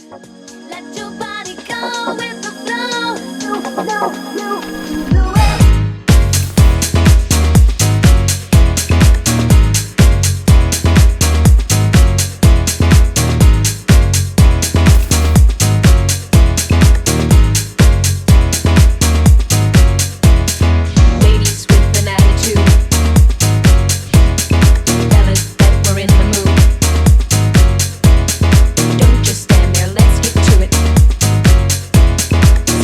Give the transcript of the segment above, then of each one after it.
Let your body go with the flow. You do it. Ladies with an attitude, fellas that were in the mood. Don't just stand there, let's get to it.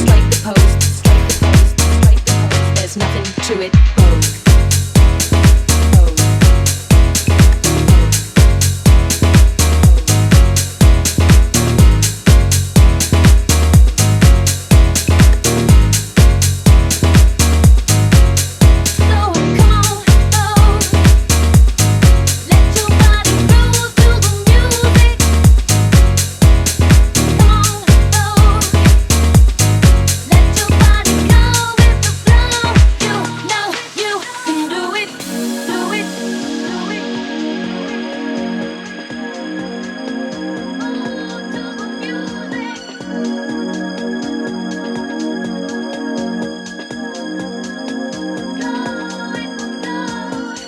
Strike the pose, strike the pose, strike the pose. There's nothing to it. Pose, pose, So come on, let your body groove to the music. Come on, let your body go with the flow. You know you can do it, do it, do it. Move to the music.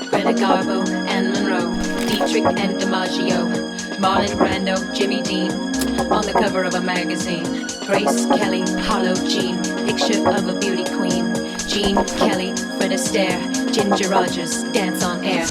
Greta Garbo and Monroe, Dietrich and DiMaggio, Marlon Brando, Jimmy Dean, on the cover of a magazine. Grace Kelly, Harlow Jean, picture of a beauty queen. Jean Kelly, Fred Astaire, Ginger Rogers, dance on air.